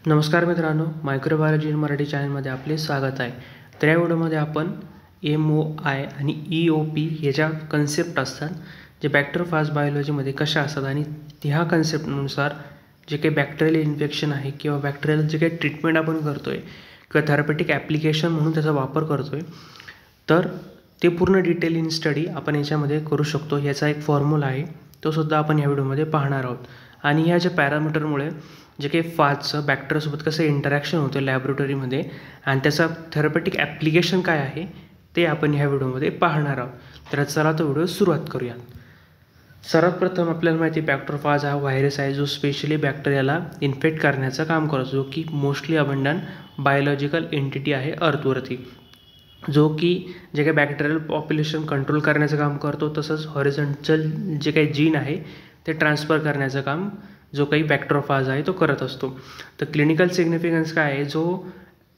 नमस्कार मित्रांनो, microbiology in Marathi चॅनलमध्ये आपले स्वागत आहे. तर या व्हिडिओमध्ये आपण MOI आणि EOP हे ज्या कन्सेप्ट असतात जे बॅक्टेरियोफाज बायोलॉजीमध्ये कशा असतात आणि ह्या कन्सेप्टनुसार जे काही बॅक्टेरियल इन्फेक्शन आहे किंवा बॅक्टेरियल जे काही ट्रीटमेंट आपण करतो आहे किंवा थेरपेटिक ॲप्लिकेशन म्हणून त्याचा वापर करतो आहे, तर ते पूर्ण डिटेल इन स्टडी आपण याच्यामध्ये करू शकतो. याचा एक फॉर्म्युला आहे, तो सुद्धा आपण या व्हिडिओमध्ये पाहणार आहोत. आणि ह्या ज्या पॅरामीटरमुळे जे काही फाजचं बॅक्टेरियासोबत कसं इंटरॅक्शन होतं लॅबोरेटरीमध्ये आणि त्याचा थेरपेटिक ॲप्लिकेशन काय आहे ते आपण ह्या व्हिडिओमध्ये पाहणार आहोत. तर चला तो व्हिडिओ सुरुवात करूया. सर्वात प्रथम आपल्याला माहिती आहे बॅक्टेरियोफाज हा व्हायरस आहे जो स्पेशली बॅक्टेरियाला इन्फेक्ट करण्याचं काम करतो, जो की मोस्टली अबंडंट बायोलॉजिकल एंटिटी आहे अर्थवरती, जो की जे काही बॅक्टेरियल पॉप्युलेशन कंट्रोल करण्याचं काम करतो. तसंच हॉरिझॉन्टल जे काही जीन आहे ते ट्रान्सफर करण्याचं काम जो काही बॅक्टेरियोफाज आहे तो करत असतो. तर क्लिनिकल सिग्निफिकन्स काय आहे, जो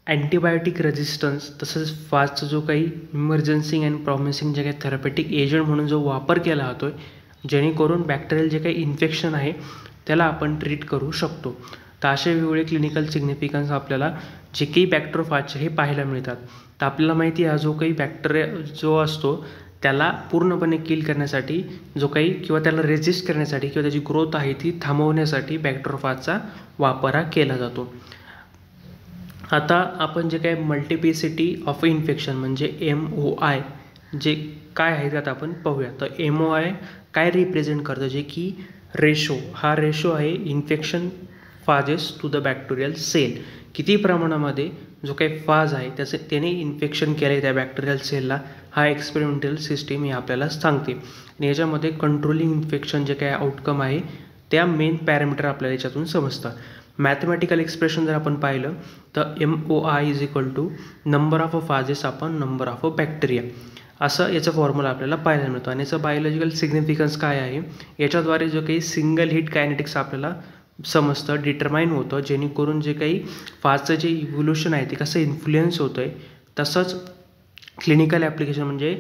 अँटीबायोटिक रेझिस्टन्स तसंच फाजचा जो काही इमर्जन्सी अँड प्रॉमिसिंग जे काही थेरपेटिक एजंट म्हणून जो वापर केला जातो आहे, जेणेकरून बॅक्टेरियल जे काही इन्फेक्शन आहे त्याला आपण ट्रीट करू शकतो. तर असे वेगवेगळे क्लिनिकल सिग्निफिकन्स आपल्याला जे काही बॅक्टेरियोफाजचे हे पाहायला मिळतात. तर आपल्याला माहिती आहे जो काही बॅक्टेरिया जो असतो त्याला पूर्णपणे किल करण्यासाठी जो काही किंवा त्याला रेजिस्ट करण्यासाठी किंवा त्याची ग्रोथ आहे ती थांबवण्यासाठी बॅक्टेरियोफाजचा वापर केला जातो. आता आपण जे काही मल्टिप्लिसिटी ऑफ इन्फेक्शन म्हणजे MOI जे काय आहे त्यात आपण पाहूया. तर MOI काय रिप्रेझेंट करतं, जे की हा रेशो आहे infection phages to the bacterial cell. किती प्रमाणामध्ये जो काही फाज आहे त्याने इन्फेक्शन केलं आहे त्या बॅक्टेरियल सेलला, हा एक्सपेरिमेंटल सिस्टीम ही आपल्याला सांगते. आणि याच्यामध्ये कंट्रोलिंग इन्फेक्शन जे काही आउटकम आहे त्या मेन पॅरामीटर आपल्याला याच्यातून समजतं. मॅथमॅटिकल एक्सप्रेशन जर आपण पाहिलं तर MOI is equal to number of phages upon number of bacteria, असं याचा फॉर्म्युला आपल्याला पाहायला मिळतो. आणि याचं बायोलॉजिकल सिग्निफिकन्स काय आहे, याच्याद्वारे जो काही सिंगल हिट कायनेटिक्स आपल्याला समजतं, डिटरमाइन होतं, जेणेकरून जे काही फाजचं जे इव्होल्युशन आहे ते कसं इन्फ्लुएन्स होतं आहे. तसंच क्लिनिकल ॲप्लिकेशन म्हणजे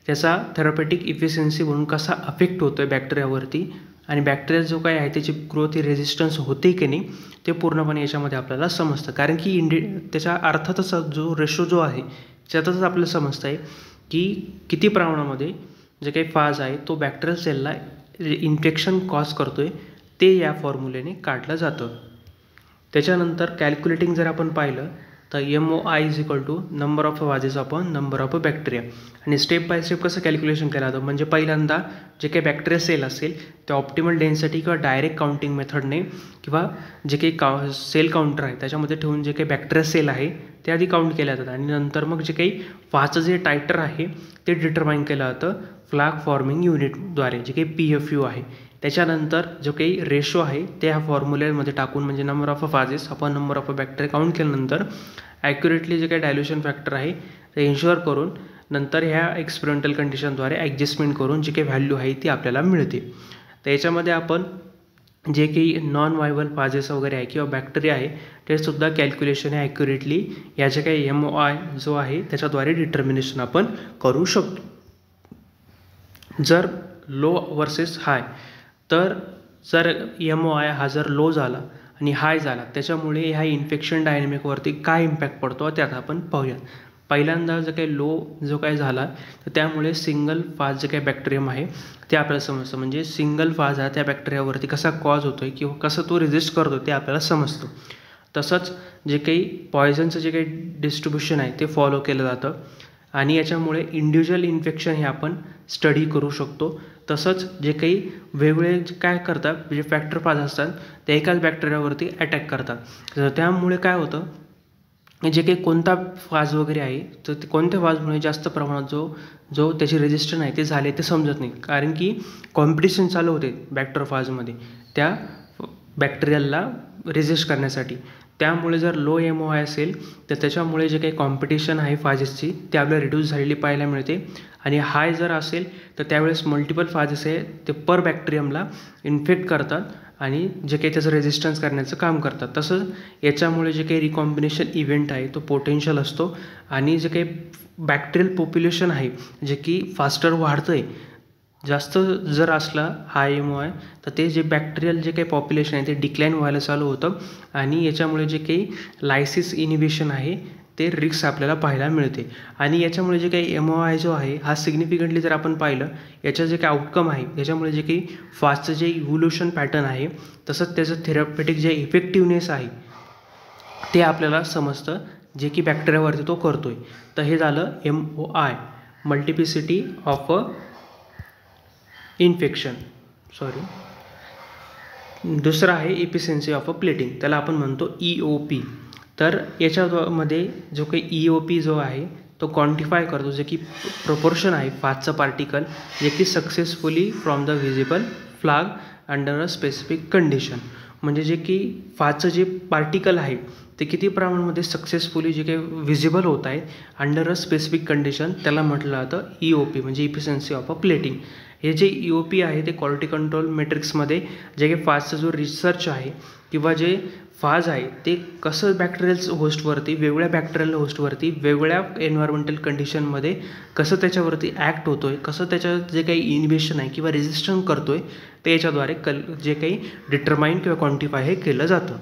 त्याचा थेरपेटिक इफिशियन्सी म्हणून कसा अफेक्ट होतो आहे बॅक्टेरियावरती आणि बॅक्टेरिया जो काही आहे त्याची ग्रोथ रेझिस्टन्स होते की नाही ते पूर्णपणे याच्यामध्ये आपल्याला समजतं. कारण की त्याच्या अर्थातच जो रेशो जो आहे त्यातच आपल्याला समजतं आहे की किती प्रमाणामध्ये जे काही फाज आहे तो बॅक्टेरियल सेलला इन्फेक्शन कॉज करतो आहे, ते या फॉर्म्युलेने काढलं जातं. त्याच्यानंतर कॅल्क्युलेटिंग जर आपण पाहिलं तर MOI is equal to number of phages upon number of bacteria. आणि स्टेप बाय स्टेप कसं कॅल्क्युलेशन केलं जातं, म्हणजे पहिल्यांदा जे काही बॅक्टेरिया सेल असेल ते ऑप्टिमल डेन्सिटी किंवा डायरेक्ट काउंटिंग मेथडने किंवा जे काही सेल काउंटर आहे त्याच्यामध्ये ठेवून जे काही बॅक्टेरिया सेल आहे ते आधी काउंट केल्या जातात. आणि नंतर मग जे काही फाजचं जे टायटर आहे ते डिटरमाइन केलं जातं फ्लॅग फॉर्मिंग युनिटद्वारे, जे काही PFU आहे. त्याच्यानंतर जो काही रेशो आहे ते ह्या फॉर्म्युलेमध्ये टाकून म्हणजे नंबर ऑफ फाजेस आपण नंबर ऑफ बॅक्टेरिया काउंट केल्यानंतर ॲक्युरेटली जे काही डायल्युशन फॅक्टर आहे ते इन्श्युअर करून नंतर ह्या एक्सपेरिमेंटल कंडिशनद्वारे ॲडजस्टमेंट करून जी काही व्हॅल्यू आहे ती आपल्याला मिळते. तर याच्यामध्ये आपण जे काही नॉन व्हायबल फाजेस वगैरे आहे किंवा बॅक्टेरिया आहे ते सुद्धा कॅल्क्युलेशन आहे ॲक्युरेटली या जे काही MOI जो आहे त्याच्याद्वारे डिटर्मिनेशन आपण करू शकतो. जर लो वर्सेस हाय, तर जर MOI हा जर लो झाला आणि हाय झाला त्याच्यामुळे ह्या इन्फेक्शन डायनॅमिकवरती काय इम्पॅक्ट पडतो त्यात आपण पाहूया. पहिल्यांदा जर काही लो जो काही झाला तर त्यामुळे सिंगल फाज जे काही बॅक्टेरियम आहे ते आपल्याला समजतं, म्हणजे सिंगल फाज हा त्या बॅक्टेरियावरती कसा कॉज होतो आहे किंवा कसं तो रेजिस्ट करतो ते आपल्याला समजतं. तसंच जे काही पॉयझनचं जे काही डिस्ट्रीब्युशन आहे ते फॉलो केलं जातं आणि याच्यामुळे इंडिव्हिज्युअल इन्फेक्शन हे आपण स्टडी करू शकतो. तसंच जे काही वेगवेगळे काय करतात म्हणजे बॅक्टेरियोफाज असतात ते एकाच बॅक्टेरियावरती अटॅक करतात. तर त्यामुळे काय होतं, जे काही कोणता फाज वगैरे आहे तर ते कोणत्या फाजमुळे जास्त प्रमाणात जो त्याची रेजिस्टन्स आहे ते झाले ते समजत नाही, कारण की कॉम्पिटिशन चालू होते बॅक्टेरियोफाजमध्ये त्या बॅक्टेरियलला रेजिस्ट करण्यासाठी. त्यामुळे जर लो MOI असेल तर त्याच्यामुळे जे काही कॉम्पिटिशन आहे फाजेसची ते आपल्याला रिड्यूस झालेली पाहायला मिळते. आणि हाय जर असेल तर त्यावेळेस मल्टिपल फाजेस आहे ते पर बॅक्टेरियमला इन्फेक्ट करतात आणि जे काही त्याचं रेजिस्टन्स करण्याचं काम करतात. तसंच याच्यामुळे जे काही रिकॉम्बिनेशन इव्हेंट आहे तो पोटेन्शियल असतो आणि जे काही बॅक्टेरियल पॉप्युलेशन आहे जे की फास्टर वाढतं आहे जास्त जर असला हा MOI तर ते जे बॅक्टेरियल जे काही पॉप्युलेशन आहे ते डिक्लाइन व्हायला चालू होतं आणि याच्यामुळे जे काही लायसिस इनिबिशन आहे ते रिस्क आपल्याला पाहायला मिळते. आणि याच्यामुळे जे काही MOI जो आहे हा सिग्निफिकंटली जर आपण पाहिलं याचं जे काही आउटकम आहे याच्यामुळे जे काही फास्टचं जे इव्होल्युशन पॅटर्न आहे तसंच त्याचं थेरपेटिक जे इफेक्टिवनेस आहे ते आपल्याला समजतं जे की बॅक्टेरियावरती तो करतो आहे. तर हे झालं MOI, multiplicity of a infection. दुसरं आहे इफिशियन्सी ऑफ अ प्लेटिंग, त्याला आपण म्हणतो EOP. तर याच्यामध्ये जो काही EOP जो आहे तो क्वांटिफाय करतो जे की प्रोपोर्शन आहे फाजचं पार्टिकल जे की successfully from the visible flag under a specific condition. म्हणजे जे की फाजचं जे पार्टिकल आहे ते किती प्रमाणामध्ये सक्सेसफुली जे काही व्हिजिबल होत आहे अंडर अ स्पेसिफिक कंडिशन त्याला म्हटलं जातं EOP म्हणजे इफिशियन्सी ऑफ अ प्लेटिंग. हे जे EOP आहे ते क्वालिटी कंट्रोल मॅट्रिक्समध्ये जे काही फाजचा जो रिसर्च आहे किंवा जे फाज आहे ते कसं बॅक्टेरियल होस्टवरती वेगळ्या बॅक्टेरियल होस्टवरती वेगळ्या एन्व्हायरमेंटल कंडिशनमध्ये कसं त्याच्यावरती ॲक्ट होतो आहे, कसं त्याच्या जे काही इनिबिशन आहे किंवा रेजिस्टन्स करतो आहे ते याच्याद्वारे जे काही डिटरमाइन किंवा क्वांटिफाय हे केलं जातं.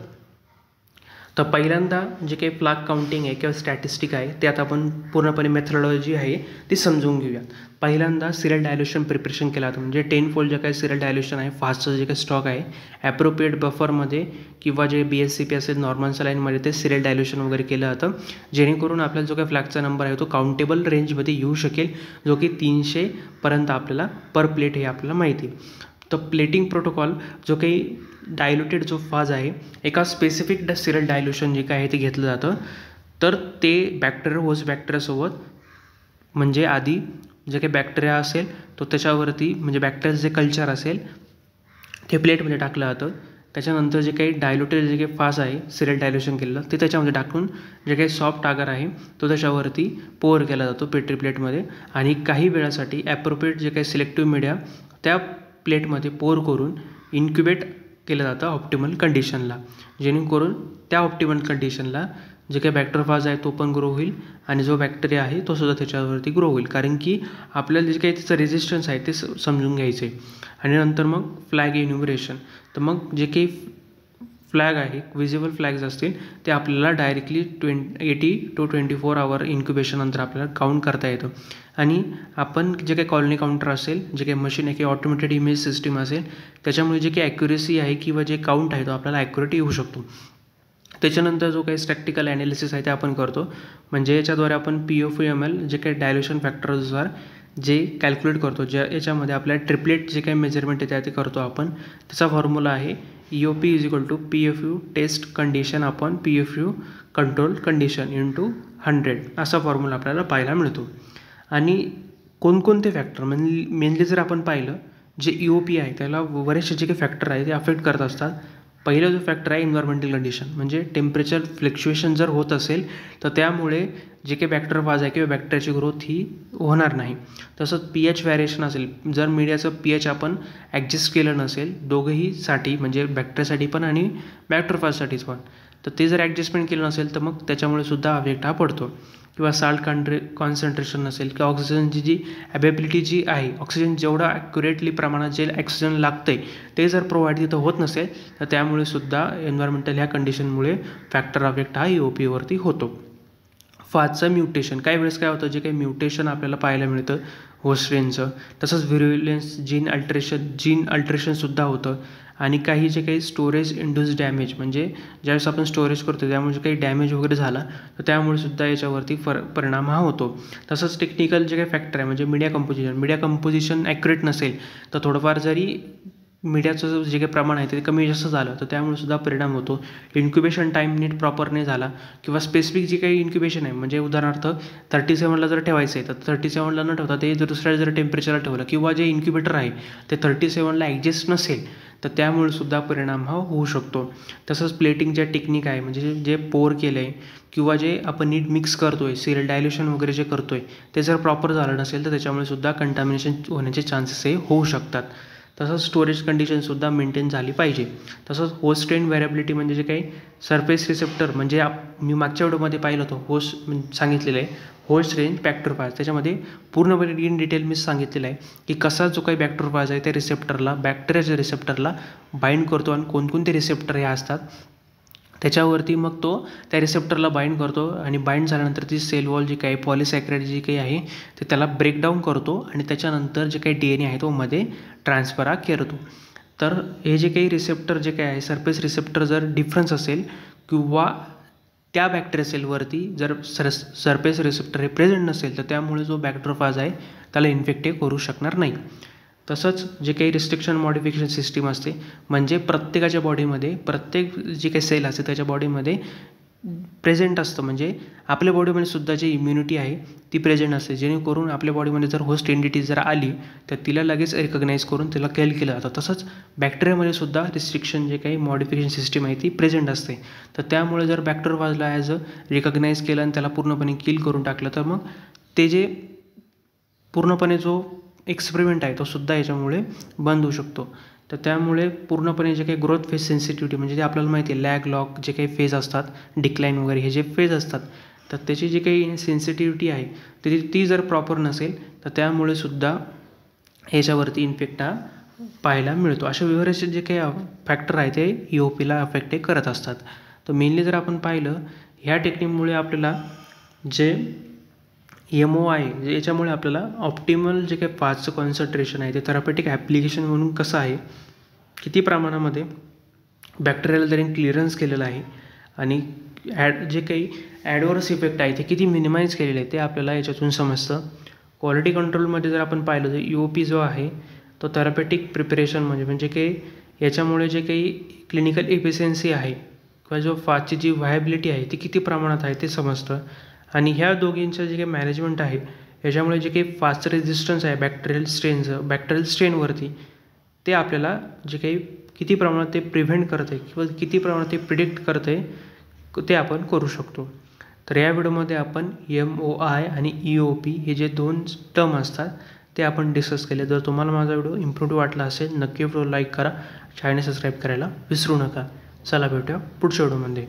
तर पहिल्यांदा जे काही फ्लॅग काउंटिंग आहे किंवा स्टॅटिस्टिक आहे ते आता आपण पूर्णपणे मेथडॉलॉजी आहे ती समजून घेऊयात. पहिल्यांदा सिरियल डायल्युशन प्रिपरेशन केलं जातं म्हणजे 10 फोल्ड जे काही सिरियल डायल्युशन आहे फास्टचं जे काही स्टॉक आहे ॲप्रोप्रिएट बफरमध्ये किंवा जे BSCP असेल नॉर्मल सलाईनमध्ये ते सिरियल डायल्युशन वगैरे केलं जातं जेणेकरून आपल्याला जो काही फ्लॅगचा नंबर आहे तो काउंटेबल रेंजमध्ये येऊ शकेल जो की 300पर्यंत आपल्याला पर प्लेट हे आपल्याला माहिती. तर प्लेटिंग प्रोटोकॉल जो काही डायल्युटेड जो फाज आहे एका स्पेसिफिक सिरियल डायल्युशन जे काय आहे ते घेतलं जातं. तर ते बॅक्टेरियासोबत म्हणजे आधी जे काही बॅक्टेरिया असेल तो त्याच्यावरती म्हणजे बॅक्टेरियाचं जे कल्चर असेल ते प्लेटमध्ये टाकलं जातं. त्याच्यानंतर जे काही डायल्युटेड जे काही फाज आहे सिरियल डायल्युशन केलेलं ते त्याच्यामध्ये टाकून जे काही सॉफ्ट आगर आहे तो त्याच्यावरती पोअर केला जातो पेट्री प्लेटमध्ये आणि काही वेळासाठी ॲप्रोप्रिएट जे काही सिलेक्टिव्ह मीडिया त्या प्लेटमध्ये पोअर करून इन्क्युबेट केलं जातं ऑप्टिमल कंडिशनला जेणेकरून त्या ऑप्टिमल कंडिशनला जे काही बॅक्टेरियोफाज आहे तो पण ग्रो होईल आणि जो बॅक्टेरिया आहे तो सुद्धा त्याच्यावरती ग्रो होईल कारण की आपल्याला जे काही त्याचं रेजिस्टन्स आहे ते समजून घ्यायचं आहे. आणि नंतर मग फ्लॅग इन्युमरेशन. तर मग जे काही फ्लॅग आहे विजिबल फ्लॅग्स असतील ते आपल्याला डायरेक्टली 80 to 24 आवर इन्क्युबेशननंतर आपल्याला काउंट करता येतं. आणि आपण जे काही कॉलनी काउंटर असेल जे काही मशीन आहे किंवा ऑटोमेटेड इमेज सिस्टीम असेल त्याच्यामुळे जे काही ॲक्युरेसी आहे किंवा जे काउंट आहे तो आपल्याला ॲक्युरेट येऊ शकतो. त्याच्यानंतर जो काही स्टॅटिस्टिकल ॲनालिसिस आहे ते आपण करतो म्हणजे याच्याद्वारे आपण PFU-ML जे काही डायल्युशन फॅक्टरनुसार जे कॅल्क्युलेट करतो याच्यामध्ये आपल्या ट्रिपलेट जे काही मेजरमेंट आहे ते करतो आपण. त्याचा फॉर्म्युला आहे EOP = PFU test condition upon PFU control condition into 100 असा फॉर्म्युला आपल्याला पाहायला मिळतो. आणि कोणकोणते फॅक्टर म्हणजे मेनली जर आपण पाहिलं जे EOP आहे त्याला बरेचसे जे काही फॅक्टर आहे ते अफेक्ट करत असतात. पहिला जो फॅक्टर आहे एन्व्हायरमेंटल कंडिशन म्हणजे टेम्परेचर फ्लक्च्युएशन जर होत असेल तर त्यामुळे जे काही बॅक्टेरियोफाज आहे किंवा बॅक्टेरियाची ग्रोथ ही होणार नाही. तसंच pH व्हॅरिएशन असेल जर मीडियाचं pH आपण ॲडजस्ट केलं नसेल दोघंहीसाठी म्हणजे बॅक्टेरियासाठी पण आणि बॅक्टेरियोफाजसाठीच पण तर ते जर ॲडजस्टमेंट केलं नसेल तर मग त्याच्यामुळे सुद्धा अफेक्ट हा पडतो. किंवा साल्ट कॉन्सन्ट्रेशन नसेल किंवा ऑक्सिजनची जी अवेबिलिटी जी आहे ऑक्सिजन जेवढं ॲक्युरेटली प्रमाणात जे ऑक्सिजन लागतं आहे ते जर प्रोव्हाइड तिथं होत नसेल तर त्यामुळे सुद्धा एन्व्हायरमेंटल ह्या कंडिशनमुळे फॅक्टर अफेक्ट हा EOPवरती होतो. फाजचं म्युटेशन काही वेळेस काय होतं जे काही म्युटेशन आपल्याला पाहायला मिळतं होस्ट्रेनचं तसंच व्हिरुलेन्स जीन अल्ट्रेशनसुद्धा होतं. आणि काही जे काही स्टोरेज इंड्यूस डॅमेज म्हणजे ज्यावेळेस आपण स्टोरेज करतो त्यामुळे काही डॅमेज वगैरे झाला तर त्यामुळे सुद्धा याच्यावरती परिणाम हा होतो. तसंच टेक्निकल जे काही फॅक्टर आहे म्हणजे मीडिया कंपोजिशन ॲक्युरेट नसेल तर थोडंफार जरी मीडियाचं जे काही प्रमाण आहे ते कमी जास्त झालं तर त्यामुळे सुद्धा परिणाम होतो. इन्क्युबेशन टाईम नीट प्रॉपर नाही झाला किंवा स्पेसिफिक जी काही इन्क्युबेशन आहे म्हणजे उदाहरणार्थ 37ला जर ठेवायचं आहे तर 37ला न ठेवता ते जर दुसऱ्या जर टेम्परेचरला ठेवलं किंवा जे इन्क्युबेटर आहे ते 37ला ॲडजस्ट नसेल तर त्यामुळे सुद्धा परिणाम हा होऊ शकतो. तसंच प्लेटिंग ज्या टेक्निक आहे म्हणजे जे पोअर केलं आहे किंवा जे आपण नीट मिक्स करतो आहे सिरियल डायल्युशन वगैरे जे करतो आहे ते जर प्रॉपर झालं नसेल तर त्याच्यामुळे सुद्धा कंटॅमिनेशन होण्याचे चान्सेस हे होऊ शकतात. तसंच स्टोरेज कंडिशनसुद्धा मेंटेन झाली पाहिजे. तसंच होस्ट स्ट्रेन व्हेरिएबिलिटी म्हणजे जे काही सरफेस रिसेप्टर म्हणजे मी मागच्या व्हिडिओमध्ये पाहिलं होतं होस्ट सांगितलेलं आहे होस्ट रेंज बॅक्टेरियोफाज, त्याच्यामध्ये पूर्णपणे इन डिटेल मी सांगितलेलं आहे की कसा जो काही बॅक्टेरियोफाज आहे त्या रिसेप्टरला बॅक्टेरियाच्या रिसेप्टरला बाइंड करतो आणि कोणकोणते रिसेप्टर हे असतात त्याच्यावरती मग तो त्या रिसेप्टरला बाइंड करतो आणि बाइंड झाल्यानंतर ती सेल वॉल जी काही पॉलिसॅकराइड जी काही आहे ते त्याला ब्रेकडाऊन करतो आणि त्याच्यानंतर जे काही DNA आहे तो मध्ये ट्रान्सफर हा करतो. तर हे जे काही रिसेप्टर जे काही आहे सरफेस रिसेप्टर जर डिफरन्स असेल किंवा त्या बॅक्टेरिया सेलवरती जर सरफेस रिसेप्टर हे प्रेझेंट नसेल तर त्यामुळे जो बॅक्टेरियोफाज आहे त्याला इन्फेक्ट करू शकणार नाही. तसंच जे काही रिस्ट्रिक्शन मॉडिफिकेशन सिस्टीम असते म्हणजे प्रत्येकाच्या बॉडीमध्ये प्रत्येक जी काही सेल असते त्याच्या बॉडीमध्ये प्रेझेंट असतं, म्हणजे आपल्या बॉडीमध्ये सुद्धा जी इम्युनिटी आहे ती प्रेझेंट असते, जेणेकरून आपल्या बॉडीमध्ये जर होस्ट एंटिटी जर आली तर तिला लगेच रिकग्नाईज करून तिला किल केलं जातं. तसंच बॅक्टेरियामध्ये सुद्धा रिस्ट्रिक्शन जे काही मॉडिफिकेशन सिस्टीम आहे ती प्रेझेंट असते. तर त्यामुळे जर बॅक्टेरियोफाजला ॲज अ रिकग्नाईज केलं आणि त्याला पूर्णपणे किल करून टाकलं तर मग ते जे पूर्णपणे जो एक्सपेरिमेंट आहे तो सुद्धा याच्यामुळे बंद होऊ शकतो. तर त्यामुळे पूर्णपणे जे काही ग्रोथ फेज सेन्सिटिव्हिटी म्हणजे जे आपल्याला माहिती आहे लॅग लॉक जे काही फेज असतात डिक्लाईन वगैरे हे जे फेज असतात तर त्याची जी काही सेन्सिटिव्हिटी आहे ती जर प्रॉपर नसेल तर त्यामुळे सुद्धा ह्याच्यावरती इन्फेक्ट हा पाहायला मिळतो. अशा विविध जे काही फॅक्टर आहे ते EOPला अफेक्ट करत असतात. तर मेनली जर आपण पाहिलं ह्या टेक्निकमुळे आपल्याला जे MOI याच्यामुळे आपल्याला ऑप्टिमल जे काही फाजचं कॉन्सन्ट्रेशन आहे ते थेरपेटिक ॲप्लिकेशन म्हणून कसं आहे, किती प्रमाणामध्ये बॅक्टेरियल जरी क्लिअरन्स केलेलं आहे आणि जे काही ॲडवर्स इफेक्ट आहे ते किती मिनिमाइज केलेले आहे ते आपल्याला याच्यातून समजतं. क्वालिटी कंट्रोलमध्ये जर आपण पाहिलं तर EOP जो आहे तो थेरपेटिक प्रिपरेशन म्हणजे काही याच्यामुळे जे काही क्लिनिकल एफिशियन्सी आहे किंवा जो फाजची जी व्हायबिलिटी आहे ती किती प्रमाणात आहे ते समजतं. आणि ह्या दोघींचं जे काही मॅनेजमेंट आहे याच्यामुळे जे काही फास्ट रेझिस्टन्स आहे बॅक्टेरियल स्ट्रेनवरती ते आपल्याला जे काही किती प्रमाणात ते प्रिव्हेंट करते किंवा किती प्रमाणात ते प्रिडिक्ट करते ते आपण करू शकतो. तर या व्हिडिओमध्ये आपण MOI आणि EOP हे जे दोन टर्म असतात ते आपण डिस्कस केले. जर तुम्हाला माझा व्हिडिओ इम्प्रूव्ह वाटला असेल नक्की व्हिडिओ लाईक करा, चॅनल सबस्क्राईब करायला विसरू नका. चला भेटूया पुढच्या व्हिडिओमध्ये.